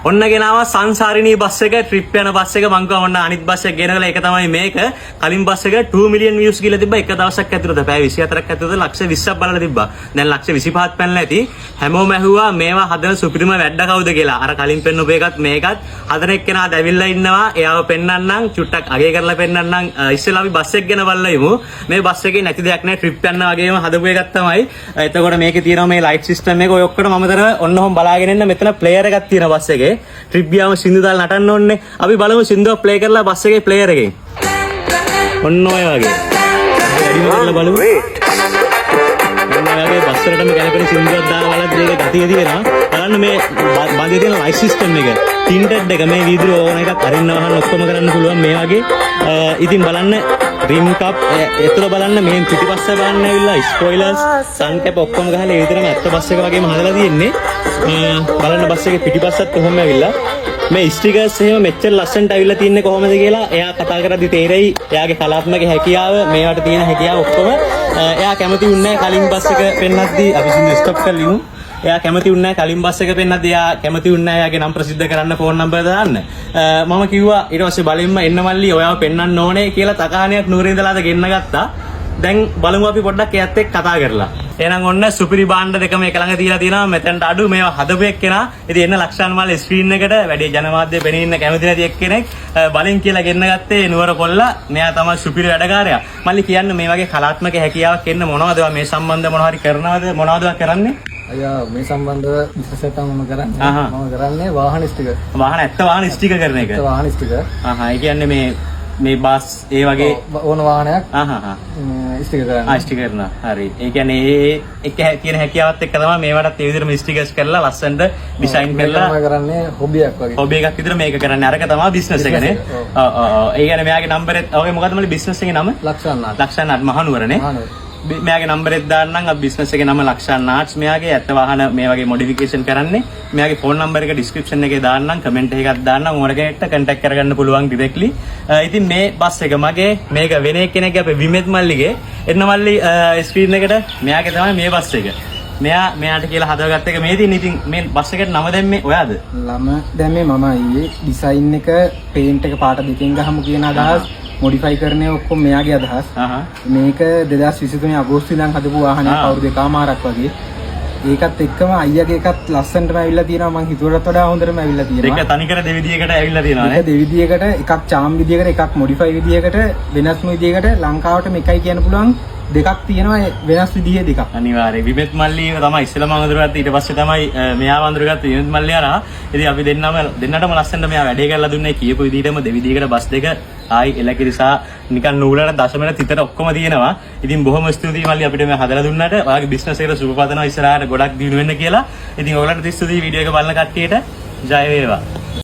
ඔන්න ගෙනාවා සංසාරිනී බස් එක ට්‍රිප් යන බස් එක මං කිව්වා ඔන්න අනිත් බස් එක ගෙනගලා ඒක තමයි මේක. කලින් බස් එක 2 මිලියන් views කියලා තිබ්බා එක දවසක් ඇතුළත. පැය 24ක් ඇතුළත ලක්ෂ 20ක් බලලා තිබ්බා. දැන් ලක්ෂ 25ක් පැනලා ඇති. හැමෝම ඇහුවා මේවා හදන සුපිරිම වැඩ කවුද කියලා. අර කලින් පෙන්නපු එකත් මේකත් හදන එක්කෙනා දැවිල්ලා ඉන්නවා. එයාව පෙන්නන්නම් චුට්ටක් අගේ කරලා පෙන්නන්නම්. ඉස්සෙල්ලා අපි බස් එක ගැන බලලා ඉමු. මේ බස් එකේ නැති දෙයක් නෑ ට්‍රිප් යන්න වගේම හදපු එකක් තමයි. එතකොට මේකේ තියෙනවා මේ ලයිට් සිස්ටම් එක. ඔය ඔක්කොම මම ඔන්න ඔහොම බලාගෙන ඉන්න මෙතන ප්ලේයර් එකක් තියෙනවා බස් එකේ. ට්‍රිප් ගියාම සින්දු දාලා නටන්න ඕනේ. අපි බලමු සින්දුව ප්ලේ කරලා බස් එකේ ප්ලේයර් එකෙන්. ඔන්න ඔය වගේ. වැඩිම කරලා බලමු. ඔන්න ඔය වගේ බස් එකටම ගැලපෙන සින්දුවක් දාලා බලද්දි ඒක ගතිය තියෙනවා. බලන්න මේ බාගේ තියෙන ලයිට් සිස්ටම් එක. ටින්ටඩ් එක මේ වීදුරු ඕන එකක් අරින්න වහන්න ඔක්කොම කරන්න පුළුවන් මේ වගේ. ඉතින් බලන්න රිම් කප් එතන බලන්න මේ පිටිපස්ස බලන්න ඇවිල්ලා ස්පොයිලර්ස් සන්කැප් ඔක්කොම ගහලා ඒ විතරම ඇත්ත බස් එක වගේම හදලා තියෙන්නේ. බලන්න බස් එකේ පිටිපස්සත් කොහොම ඇවිල්ලා මේ ස්ටිකර්ස් එහෙම මෙච්චර ලස්සනට ඇවිල්ලා තින්නේ කොහොමද කියලා එයා කතා කරද්දි තේරෙයි. එයාගේ කලාත්මක හැකියාව මේවට තියෙන හැකියාව ඔක්කොම එයා කැමති වුණේ කලින් බස් එක පෙන්නද්දී අපි සින්දු ස්ටොප් කරලිමු. එයා කැමති වුණේ කලින් බස් එක පෙන්නද්දී එයා කැමති වුණේ එයාගේ නම් ප්‍රසිද්ධ කරන්න ෆෝන් නම්බර් දාන්න. මම කිව්වා ඊට පස්සේ බලෙන්ම එන්න මල්ලි ඔයාව පෙන්නන්න ඕනේ කියලා තකහණයක් නුවරින් ඉඳලාද ගෙන්න ගත්තා. දැන් බලමු අපි පොඩ්ඩක් එයාත් එක්ක කතා කරලා. එහෙනම් ඔන්න සුපිරි භාණ්ඩ දෙකම එක ළඟ තියලා තියෙනවා. මෙතනට අඩු මේවා හදපු එක්කෙනා. ඉතින් එන්න ලක්ෂාන් මල්ලේ ස්ක්‍රීන් එකට වැඩි ජනමාධ්‍ය පෙනී ඉන්න කැමති නැති එක්කෙනෙක් බලෙන් කියලා ගෙන්න ගත්තේ නුවර කොල්ලා. මෙයා තමයි සුපිරි වැඩකාරයා. මල්ලි කියන්න මේ වගේ කලාත්මක හැකියාවක් එන්න මොනවද මේ සම්බන්ධ මොනවා හරි කරනවද මොනවද කරන්නේ? අයියා මේ සම්බන්ධව බිස්නස් එකක් මම කරන්නේ. මම කරන්නේ වාහන ස්ටිකර්. වාහන ඇත්ත වාහන ස්ටිකර් කරන එක. ඇත්ත වාහන ස්ටිකර්. ඒ කියන්නේ මේ බස් ඒ වගේ ඕන වාහනයක් ස්ටිකර් කරනවා. ස්ටිකර් කරනවා. හරි. ඒ කියන්නේ ඒ එක තියෙන හැකියාවත් එක්ක තමයි මේවටත් ඒ විදිහටම ස්ටිකර්ස් කරලා ලස්සනට ඩිසයින් කරලා මම කරන්නේ හොබියක් වගේ. හොබි එකක් විතර මේක කරන්නේ. අරක තමයි බිස්නස් එකනේ. ඒ කියන්නේ මෙයාගේ නම්බරෙත් ඔගේ මොකද්ද මලි බිස්නස් එකේ නම? ලක්ෂාන් මහනුවරනේ. මෙයාගේ නම්බරෙත් දාන්නම් අපි බිස්නස් එකේ නම ලක්ෂාන් ආර්ට්ස්. මෙයාගේ ඇත්ත වාහන මේ වගේ මොඩිෆිකේෂන් කරන්නේ. මෙයාගේ ෆෝන් නම්බර් එක ඩිස්ක්‍රිප්ෂන් එකේ දාන්නම් කමෙන්ට් එකක් දාන්නම් ඕන කෙනෙක්ට කන්ටැක්ට් කරගන්න පුළුවන් ඩිරෙක්ට්ලි. ඉතින් මේ බස් එක මගේ මේක වෙන එක්කෙනෙක්ගේ අපේ විමෙත් මල්ලිගේ එන්න මල්ලි ස්ක්‍රීන් එකට මෙයාගේ තමයි මේ බස් එක. මෙයාට කියලා හදාගත්ත එක මේ තියෙන. ඉතින් මේ බස් එකට නම දැම්මේ ඔයාද? නම දැම්මේ මම අයියේ. ඩිසයින් එක පේන්ට් එක පාට දෙකෙන් ගහමු කියන අදහස් මොඩිෆයි කරන්නේ ඔක්කොම මෙයාගේ අදහස්. මේක 2023 අගෝස්තු ඉඳන් හදපු වාහනයක් අවුරුදු දෙකමාරක් වගේ. ඒකත් එක්කම අයියාගේ එකත් ලස්සනටම ඇවිල්ලා තියෙනවා. මං හිතුවටත් වඩා හොඳටම ඇවිල්ලා තියෙනවා. ඒක තනිකර දෙවිදියකට ඇවිල්ලා තියෙනවා නේ. ඒක දෙවිදියකට එකක් චාම් විදියකට එකක් මොඩිෆයි විදියකට වෙනස්ම විදියකට ලංකාවට මේකයි කියන්න පුළුවන් දෙකක් තියෙනවා වෙනස් විදිහේ දෙකක්. අනිවාර්යයෙන් විමෙත් මල්ලිව තමයි ඉස්සෙල්ලාම අඳුරගත්තේ. ඊට පස්සේ තමයි මෙයාව අඳුරගත්තේ විමෙත් මල්ලිය අරා. ඉතින් අපි දෙන්නටම ලස්සනට මෙයා වැඩේ කරලා දුන්නේ කියපු විදිහටම දෙවිදියකට බස් දෙක ආයි එලකිරිසා නිකන් නූලට දශමයට තිතට ඔක්කොම තියෙනවා. ඉතින් බොහොම ස්තුතියි මල්ලි අපිට මේ හදලා දුන්නාට. ඔයාගේ බිස්නස් එකට සුබ පතනවා ඉස්සරහට ගොඩක් දියුණු වෙන්න කියලා. ඉතින් ඔයගලන්ට ස්තුතියි වීඩියෝ එක බලන කට්ටියට. ජය වේවා.